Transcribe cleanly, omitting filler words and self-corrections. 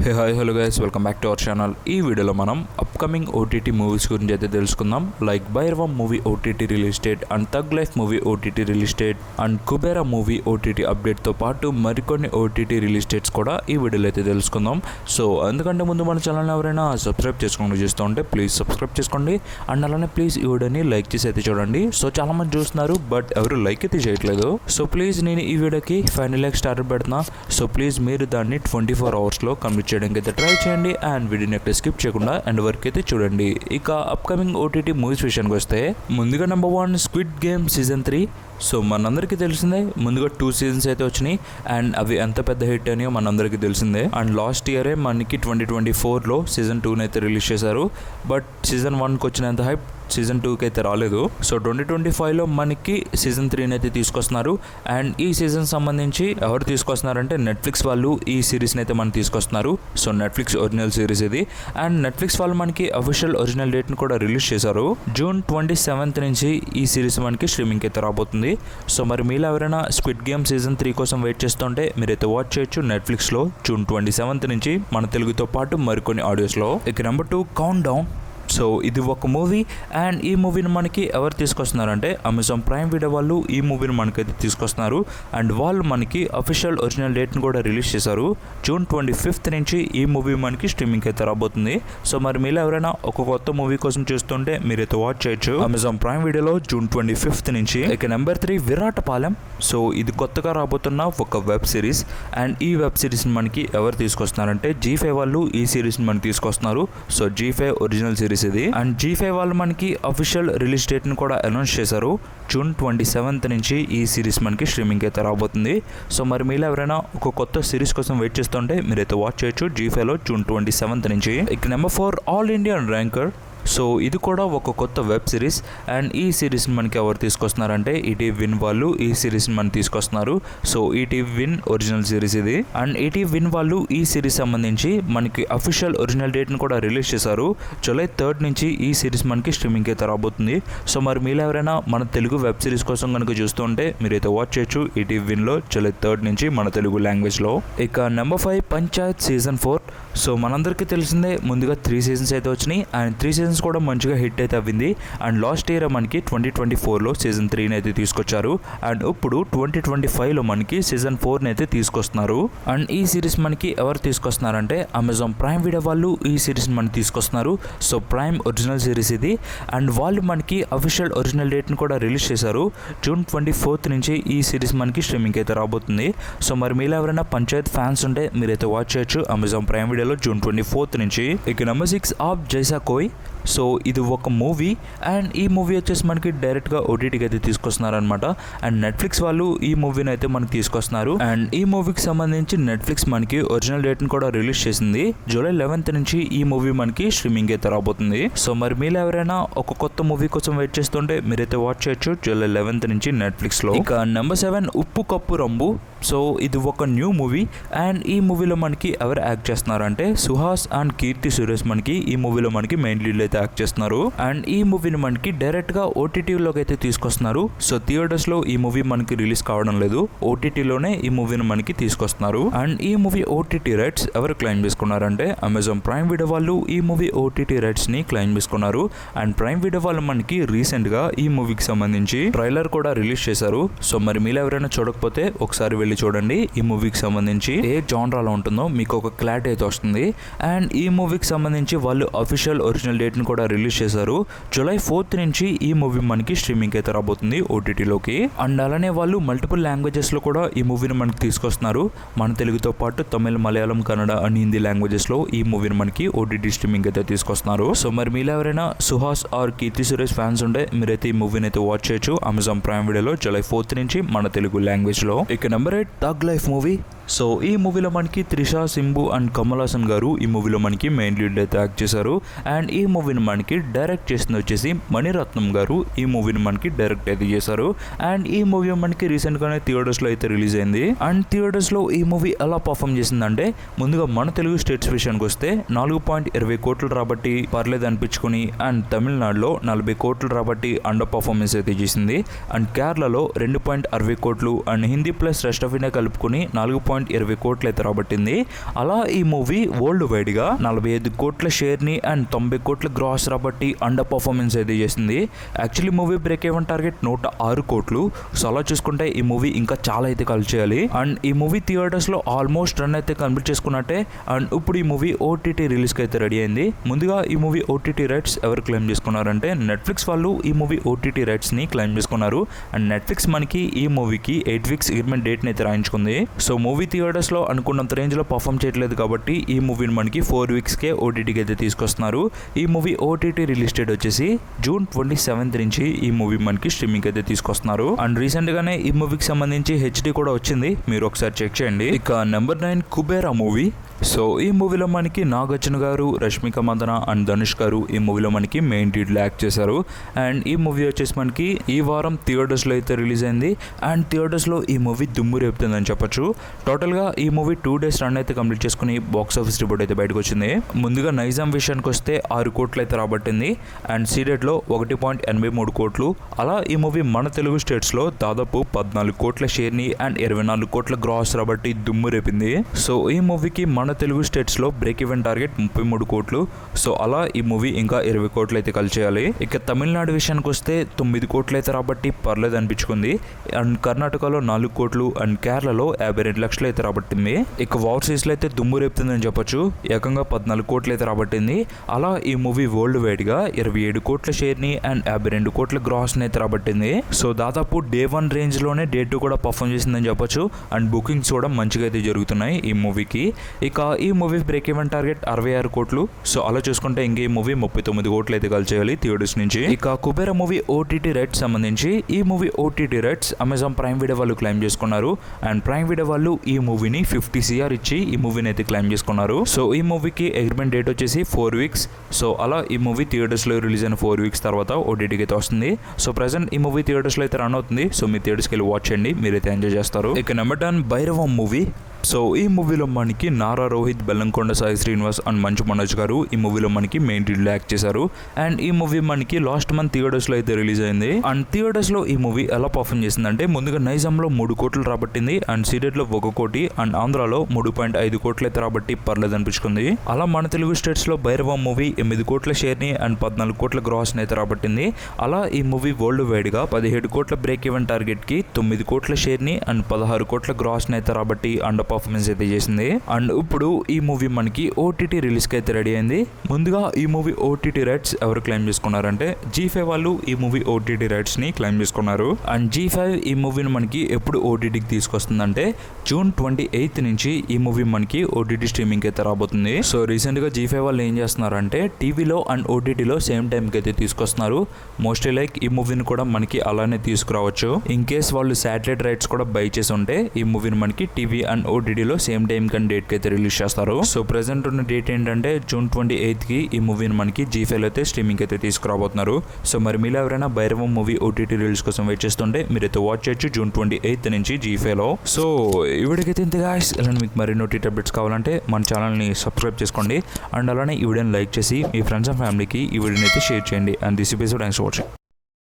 Hey hi hello guys, welcome back to our channel. ఈ వీడియోలో మనం అప్కమింగ్ ఓటీటీ మూవీస్ గురించి అయితే తెలుసుకుందాం. Like Bhairavam movie OTT release date and Thug Life movie OTT release date and Kuberaa movie OTT అప్డేట్తో పాటు మరికొన్ని ఓటీటీ రిలీజ్ డేట్స్ కూడా ఈ వీడియోలో అయితే తెలుసుకుందాం. సో అందుకంటే ముందు మన ఛానల్ ఎవరైనా సబ్స్క్రైబ్ చేసుకోండి చూస్తూ ఉంటే ప్లీజ్ సబ్స్క్రైబ్ చేసుకోండి. అండ్ అలానే ప్లీజ్ ఈ వీడియోని లైక్ చేసి అయితే చూడండి. సో చాలా మంది చూస్తున్నారు బట్ ఎవరు లైక్ అయితే చేయట్లేదు. సో ప్లీజ్ నేను ఈ వీడియోకి ఫైనల్ లైక్ స్టార్ట్ పెడుతున్నా. సో ప్లీజ్ మీరు దాన్ని 24 అవర్స్లో కంప్లీట్ చేయడానికి అయితే ట్రై చేయండి అండ్ వీడియోని ఎక్కడ స్కిప్ చేయకుండా అండ్ వరకు అయితే చూడండి. ఇక అప్కమింగ్ ఓటీటీ మూవీస్ విషయానికి వస్తే ముందుగా number 1 squid game season 3. So మనందరికీ తెలిసిందే ముందుగా 2 సీజన్స్ అయితే వచ్చినాయి అండ్ అవి ఎంత పెద్ద హిట్ అని మనందరికీ తెలిసిందే. అండ్ లాస్ట్ ఇయరే మనకి 2024లో సీజన్ 2 అయితే రిలీజ్ చేశారు. బట్ సీజన్ 1కి వచ్చినంత హైప్ సీజన్ 2కి అయితే రాలేదు. సో 2025లో మనకి సీజన్ 3 అయితే తీసుకొస్తున్నారు. అండ్ ఈ సీజన్ సంబంధించి ఎవరు తీసుకొస్తున్నారంటే నెట్ఫ్లిక్స్ వాళ్ళు ఈ సిరీస్ని అయితే మనకి తీసుకొస్తున్నారు. సో నెట్ఫ్లిక్స్ ఒరిజినల్ సిరీస్ ఇది. అండ్ నెట్ఫ్లిక్స్ వాళ్ళు మనకి అఫీషియల్ ఒరిజినల్ డేట్ని కూడా రిలీజ్ చేశారు. జూన్ 27 నుంచి ఈ సిరీస్ మనకి స్ట్రీమింగ్ అయితే రాబోతుంది. సో మరి మీలో ఎవరైనా స్క్విడ్ గేమ్ సీజన్ 3 కోసం వెయిట్ చేస్తుంటే మీరైతే వాచ్ చేయొచ్చు నెట్ఫ్లిక్స్లో జూన్ 27 నుంచి మన తెలుగుతో పాటు మరికొన్ని ఆడియోస్లో. ఇక నెంబర్ 2 కౌంట్ డౌన్. సో ఇది ఒక మూవీ అండ్ ఈ మూవీని మనకి ఎవరు తీసుకొస్తున్నారంటే అమెజాన్ ప్రైమ్ వీడియో వాళ్ళు ఈ మూవీని మనకైతే తీసుకొస్తున్నారు. అండ్ వాళ్ళు మనకి అఫీషియల్ ఒరిజినల్ డేట్ని కూడా రిలీజ్ చేశారు. జూన్ 25 నుంచి ఈ మూవీ మనకి స్ట్రీమింగ్ అయితే రాబోతుంది. సో మరి మీరు ఎవరైనా ఒక కొత్త మూవీ కోసం చూస్తుంటే మీరైతే వాచ్ చేయొచ్చు అమెజాన్ ప్రైమ్ వీడియోలో జూన్ 25 నుంచి. ఇక నెంబర్ 3 విరాటపాలెం. సో ఇది కొత్తగా రాబోతున్న ఒక వెబ్ సిరీస్ అండ్ ఈ వెబ్ సిరీస్ని మనకి ఎవరు తీసుకొస్తున్నారంటే G5 వాళ్ళు ఈ సిరీస్ని మనకి తీసుకొస్తున్నారు. సో G5 ఒరిజినల్ సిరీస్ ఇది. అండ్ G5 వాళ్ళు మనకి అఫీషియల్ రిలీజ్ డేట్ ని కూడా అనౌన్స్ చేశారు. జూన్ 27 నుంచి ఈ సిరీస్ మనకి స్ట్రీమింగ్ అయితే రాబోతుంది. సో మరి మీరు ఎవరైనా ఒక కొత్త సిరీస్ కోసం వెయిట్ చేస్తుంటే మీరైతే వాచ్ చేయొచ్చు G5లో జూన్ 27 నుంచి. ఇక number 4 all Indian ranker. So ఇది కూడా ఒక కొత్త వెబ్ సిరీస్ అండ్ ఈ సిరీస్ని మనకి ఎవరు తీసుకొస్తున్నారంటే ఈటీవీ విన్ వాళ్ళు ఈ సిరీస్ని మనకి తీసుకొస్తున్నారు. So ETV win original series ఇది. అండ్ ఈటీవీ విన్ వాళ్ళు ఈ సిరీస్ సంబంధించి మనకి అఫీషియల్ ఒరిజినల్ డేట్ని కూడా రిలీజ్ చేశారు. జూలై 3 నుంచి ఈ సిరీస్ మనకి స్ట్రీమింగ్ అయితే రాబోతుంది. సో మరి మీరు ఎవరైనా మన తెలుగు వెబ్ సిరీస్ కోసం కనుక చూస్తుంటే మీరైతే వాచ్ చేయొచ్చు ఈటీవీ విన్లో జూలై 3 నుంచి మన తెలుగు లాంగ్వేజ్లో. ఇక నెంబర్ 5 పంచాయత్ సీజన్ 4. సో మనందరికీ తెలిసిందే ముందుగా 3 సీజన్స్ అయితే వచ్చినాయి అండ్ 3 సీజన్స్ కూడా మంచిగా హిట్ అయితే అవ్వింది. అండ్ లాస్ట్ ఇయర్ మనకి 2024లో సీజన్ 3 అయితే తీసుకొచ్చారు. అండ్ ఇప్పుడు 2025లో మనకి సీజన్ 4 అయితే తీసుకొస్తున్నారు. అండ్ ఈ సిరీస్ మనకి ఎవరు తీసుకొస్తున్నారంటే అమెజాన్ ప్రైమ్ వీడియో వాళ్ళు ఈ సిరీస్ని మనకి తీసుకొస్తున్నారు. సో ప్రైమ్ ఒరిజినల్ సిరీస్ ఇది. అండ్ వాళ్ళు మనకి అఫీషియల్ ఒరిజినల్ డేట్ని కూడా రిలీజ్ చేశారు. జూన్ 24 నుంచి ఈ సిరీస్ మనకి స్ట్రీమింగ్ అయితే రాబోతుంది. సో మరి మీరు ఎవరైనా పంచాయత్ ఫ్యాన్స్ ఉంటే మీరైతే వాచ్ చేయొచ్చు అమెజాన్ ప్రైమ్ వీడియోలో జూన్ 24 నుంచి. ఇక నెంబర్ 6 ఆప్ జైసా కోయ్. సో ఇది ఒక మూవీ అండ్ ఈ మూవీ వచ్చేసి మనకి డైరెక్ట్గా ఓటీటీకి అయితే తీసుకొస్తున్నారనమాట. అండ్ నెట్ఫ్లిక్స్ వాళ్ళు ఈ మూవీని అయితే మనకి తీసుకొస్తున్నారు. అండ్ ఈ మూవీకి సంబంధించి నెట్ఫ్లిక్స్ మనకి ఒరిజినల్ డేట్ని కూడా రిలీజ్ చేసింది. జూలై 11 నుంచి ఈ మూవీ మనకి స్ట్రీమింగ్ అయితే రాబోతుంది. సో మరి మీరు ఎవరైనా ఒక కొత్త మూవీ కోసం వెయిట్ చేస్తుంటే మీరైతే వాచ్ చేయొచ్చు జూలై 11 నుంచి నెట్ఫ్లిక్స్లో. ఇక నెంబర్ 7 ఉప్పు కప్పు రంబు. సో ఇది ఒక న్యూ మూవీ అండ్ ఈ మూవీలో మనకి ఎవరు యాక్ట్ చేస్తున్నారంటే సుహాస్ అండ్ కీర్తి సురేష్ మనకి ఈ మూవీలో మనకి మెయిన్ లీడ్ అయితే యాక్ట్ చేస్తున్నారు. అండ్ ఈ మూవీని మనకి డైరెక్ట్ గా ఓటీటీలోకి అయితే తీసుకొస్తున్నారు. సో థియేటర్స్ లో ఈ మూవీ మనకి రిలీజ్ కావడం లేదు, ఓటీటీలోనే ఈ మూవీని మనకి తీసుకొస్తున్నారు. అండ్ ఈ మూవీ ఓటీటీ రైట్స్ ఎవరు క్లెయిమ్ చేసుకున్నారంటే అమెజాన్ ప్రైమ్ వీడియో వాళ్ళు ఈ మూవీ ఓటీటీ రైట్స్ ని క్లెయిమ్ చేసుకున్నారు. అండ్ ప్రైమ్ వీడియో వాళ్ళు మనకి రీసెంట్ గా ఈ మూవీకి సంబంధించి ట్రైలర్ కూడా రిలీజ్ చేశారు. సో మరి మీరు ఎవరైనా చూడకపోతే ఒకసారి వెళ్ళి చూడండి. ఈ మూవీకి సంబంధించి ఏ జానరాలో ఉంటుందో మీకు ఒక క్లారిటీ అయితే వస్తుంది. అండ్ ఈ మూవీకి సంబంధించి వాళ్ళు అఫీషియల్ ఒరిజినల్ డేట్ ని కూడా రిలీజ్ చేశారు. జూలై 4 నుంచి ఈ మూవీ మనకి స్ట్రీమింగ్ అయితే రాబోతుంది ఓటీటీలోకి. అండ్ అలానే వాళ్ళు మల్టిపుల్ లాంగ్వేజెస్ లో కూడా ఈ మూవీని మనకి తీసుకొస్తున్నారు. మన తెలుగుతో పాటు తమిళ, మలయాళం, కన్నడ అండ్ హిందీ లాంగ్వేజెస్ లో ఈ మూవీని మనకి ఓటీటీ స్ట్రీమింగ్ అయితే తీసుకొస్తున్నారు. సో మరి మీరు ఎవరైనా సుహాస్ ఆర్ కీర్తి సురేష్ ఫ్యాన్స్ ఉంటే మీరైతే ఈ మూవీని అయితే వాచ్ చేయొచ్చు అమెజాన్ ప్రైమ్ వీడియోలో జూలై 4 నుంచి మన తెలుగు లాంగ్వేజ్ లో. ఇక number 8 tug Life movie. So ఈ మూవీలో మనకి త్రిష, సింబు అండ్ కమల్ హాసన్ గారు ఈ మూవీలో మనకి మెయిన్ లీడ్ అయితే యాక్ట్ చేశారు. అండ్ ఈ మూవీని మనకి డైరెక్ట్ చేసింది వచ్చేసి మణిరత్నం గారు ఈ మూవీని మనకి డైరెక్ట్ అయితే చేశారు. అండ్ ఈ మూవీ మనకి రీసెంట్ గానే థియేటర్స్ లో అయితే రిలీజ్ అయింది. అండ్ థియేటర్స్ లో ఈ మూవీ ఎలా పర్ఫామ్ చేసిందంటే ముందుగా మన తెలుగు స్టేట్స్ విషయానికి వస్తే 4.20 కోట్లు రాబట్టి పర్లేదు అనిపించుకుని అండ్ తమిళనాడులో 40 కోట్లు రాబట్టి అండర్ పర్ఫార్మెన్స్ అయితే చేసింది. అండ్ కేరళలో 2.60 కోట్లు and Hindi plus rest of India కలుపుకుని 4 1.20 కోట్లు అయితే రాబట్టింది. అలా ఈ మూవీ వరల్డ్ వైడ్గా 45 కోట్ల షేర్ని అండ్ 90 కోట్ల గ్రాస్ రాబట్టి అండర్ పర్ఫార్మెన్స్ అయితే చేసింది. Actually movie break even target 106 కోట్లు. సో అలా చూసుకుంటే ఈ మూవీ ఇంకా చాలా అయితే కల్ చేయాలి. అండ్ ఈ మూవీ థియేటర్స్లో ఆల్మోస్ట్ రన్ అయితే కంప్లీట్ చేసుకున్నట్టే. అండ్ ఇప్పుడు ఈ మూవీ ఓటీటీ రిలీజ్కి అయితే రెడీ అయింది. ముందుగా ఈ మూవీ ఓటీటీ రైట్స్ ఎవరు క్లెయిమ్ చేసుకున్నారంటే నెట్ఫ్లిక్స్ వాళ్ళు ఈ మూవీ ఓటీటీ రైట్స్ని క్లెయిమ్ చేసుకున్నారు. అండ్ నెట్ఫ్లిక్స్ మనకి ఈ మూవీకి 8 వీక్స్ అగ్రిమెంట్ డేట్ని అయితే రాయించుకుంది. సో మూవీ థియేటర్స్లో అనుకున్నంత రేంజ్లో పర్ఫామ్ చేయట్లేదు కాబట్టి ఈ మూవీని మనకి 4 వీక్స్కే ఓటీటీకి అయితే తీసుకొస్తున్నారు. ఈ మూవీ ఓటీటీ రిలీజ్ డేట్ వచ్చేసి జూన్ 27 నుంచి ఈ మూవీ మనకి స్ట్రీమింగ్ అయితే తీసుకొస్తున్నారు. అండ్ రీసెంట్గానే ఈ మూవీకి సంబంధించి హెచ్డి కూడా వచ్చింది, మీరు ఒకసారి చెక్ చేయండి. ఇక నెంబర్ 9 కుబేరా మూవీ. సో ఈ మూవీలో మనకి నాగార్జున గారు, రష్మిక మందన అండ్ ధనుష్ గారు ఈ మూవీలో మనకి మెయిన్ లీడ్లో యాక్ట్ చేశారు. అండ్ ఈ మూవీ వచ్చేసి మనకి ఈ వారం థియేటర్స్లో అయితే రిలీజ్ అయింది. అండ్ థియేటర్స్లో ఈ మూవీ దుమ్ము రేపుతుందని చెప్పొచ్చు. టోటల్గా ఈ మూవీ 2 days రన్ అయితే కంప్లీట్ చేసుకుని బాక్స్ ఆఫీస్ రిపోర్ట్ అయితే బయటకు వచ్చింది. ముందుగా నైజాం విషయానికి వస్తే 6 కోట్లు అయితే రాబట్టింది. అండ్ సీడెట్లో 1.83 కోట్లు. అలా ఈ మూవీ మన తెలుగు స్టేట్స్లో దాదాపు 14 కోట్ల షేర్ని అండ్ 24 కోట్ల గ్రాస్ రాబట్టి దుమ్ము రేపింది. సో ఈ మూవీకి మన తెలుగు స్టేట్స్లో బ్రేక్ ఈవెన్ టార్గెట్ 33 కోట్లు. సో అలా ఈ మూవీ ఇంకా 20 కోట్లు అయితే కల్ చేయాలి. ఇక తమిళనాడు విషయానికి వస్తే 9 కోట్లు అయితే రాబట్టి పర్లేదు అనిపించుకుంది. అండ్ కర్ణాటకలో 4 కోట్లు అండ్ కేరళలో 52 లక్షలు అయితే రాబట్టింది. ఇక ఓవర్సీస్లో అయితే దుమ్ము రేపుతుందని చెప్పొచ్చు. ఏకంగా 14 కోట్లు అయితే రాబట్టింది. అలా ఈ మూవీ వరల్డ్ వైడ్గా 27 కోట్ల షేర్ని అండ్ 52 కోట్ల గ్రాస్ని అయితే రాబట్టింది. సో దాదాపు డే 1 రేంజ్లోనే డే 2 కూడా పర్ఫామ్ చేసిందని చెప్పొచ్చు. అండ్ బుకింగ్స్ కూడా మంచిగా అయితే జరుగుతున్నాయి ఈ మూవీకి. ఇక ఈ మూవీ బ్రేక్ ఈవెన్ టార్గెట్ 66 కోట్లు. సో అలా చూసుకుంటే ఇంక ఈ మూవీ 39 కోట్లు అయితే కల్ చేయాలి థియేటర్స్ నుంచి. ఇక కుబేరా మూవీ ఓటీటీ రైట్స్ సంబంధించి ఈ movie OTT rights Amazon prime video వాళ్ళు క్లెయిమ్ చేసుకున్నారు. అండ్ ప్రైమ్ వీడియో వాళ్ళు ఈ మూవీని 50 CR ఇచ్చి ఈ మూవీని అయితే క్లెయిమ్ చేసుకున్నారు. సో ఈ మూవీకి అగ్రిమెంట్ డేట్ వచ్చేసి 4 వీక్స్. సో అలా ఈ మూవీ థియేటర్స్లో రిలీజ్ అయిన 4 వీక్స్ తర్వాత ఓటీటీకి అయితే వస్తుంది. సో ప్రజెంట్ ఈ మూవీ థియేటర్స్లో అయితే రన్ అవుతుంది. సో మీ థియేటర్స్కి వెళ్ళి వాచ్ చేయండి, మీరైతే ఎంజాయ్ చేస్తారు. ఇక నెంబర్ 10 భైరవం మూవీ. సో ఈ మూవీలో మనకి నారా రోహిత్, బెల్లంకొండ సాయి శ్రీనివాస్ అండ్ మంచు మనోజ్ గారు ఈ మూవీలో మనకి మెయిన్ లీడ్లో యాక్ట్ చేశారు. అండ్ ఈ మూవీ మనకి లాస్ట్ మంత్ థియేటర్స్లో అయితే రిలీజ్ అయింది. అండ్ థియేటర్స్లో ఈ మూవీ ఎలా పర్ఫామ్ చేసిందంటే ముందుగా నైజాంలో 3 కోట్లు రాబట్టింది. అండ్ సీడెట్లో 1 కోటి అండ్ ఆంధ్రాలో 3.5 కోట్లు అయితే రాబట్టి పర్లేదు అనిపించుకుంది. అలా మన తెలుగు స్టేట్స్లో భైరవం మూవీ 8 కోట్ల షేర్ని అండ్ 14 కోట్ల గ్రాస్ని అయితే రాబట్టింది. అలా ఈ మూవీ వరల్డ్ వైడ్గా 17 కోట్ల బ్రేక్ ఈవెన్ టార్గెట్కి 9 కోట్ల షేర్ని అండ్ 16 కోట్ల గ్రాస్ని అయితే రాబట్టి అండర్ పర్ఫార్మెన్స్ అయితే చేసింది. అండ్ ఇప్పుడు ఈ మూవీ మనకి ఓటీటీ రిలీజ్కి అయితే రెడీ అయింది. ముందుగా ఈ మూవీ ఓటీటీ రైట్స్ ఎవరు క్లెయిమ్ చేసుకున్నారంటే G5 వాళ్ళు ఈ మూవీ ఓటీటీ రైట్స్ ని క్లెయిమ్ చేసుకున్నారు. అండ్ G5 ఈ మూవీని మనకి ఎప్పుడు ఓటీటీకి తీసుకొస్తుందంటే జూన్ 28 నుంచి ఈ మూవీ మనకి ఓటీటీ స్ట్రీమింగ్ అయితే రాబోతుంది. సో రీసెంట్ గా G5 వాళ్ళు ఏం చేస్తున్నారంటే టీవీలో అండ్ ఓటీటీలో సేమ్ టైంకి అయితే తీసుకొస్తున్నారు. మోస్ట్లీ లైక్ ఈ మూవీని కూడా మనకి అలానే తీసుకురావచ్చు. ఇన్ కేస్ వాళ్ళు శాటిలైట్ రైట్స్ కూడా బై చేసి ఉంటే ఈ మూవీని మనకి టీవీ అండ్ ఓటీటీలో సేమ్ టైం కానీ డేట్ కి అయితే రిలీజ్ చేస్తారు. సో ప్రెసెంట్ ఉన్న డేట్ ఏంటంటే జూన్ 28 కి ఈ మూవీని మనకి G5 అయితే స్ట్రీమింగ్ అయితే తీసుకురాబోతున్నారు. సో మరి మీరు ఎవరైనా భైరవం మూవీ ఓటీటీ రిలీజ్ కోసం వెయిట్ చేస్తుంటే మీరైతే వాచ్ చేయొచ్చు జూన్ 28 నుంచి G5 లో. సో ఈ వీడియోకి ఇంత గాయ్స్. అలానే మీకు మరి నోటిఫికేషన్ అప్డేట్స్ కావాలంటే మన ఛానల్ని సబ్స్క్రైబ్ చేసుకోండి. అండ్ అలానే ఈ వీడియోని లైక్ చేసి మీ ఫ్రెండ్స్ అండ్ ఫ్యామిలీకి ఈ వీడియోని అయితే షేర్ చేయండి. And this episode thanks for watching.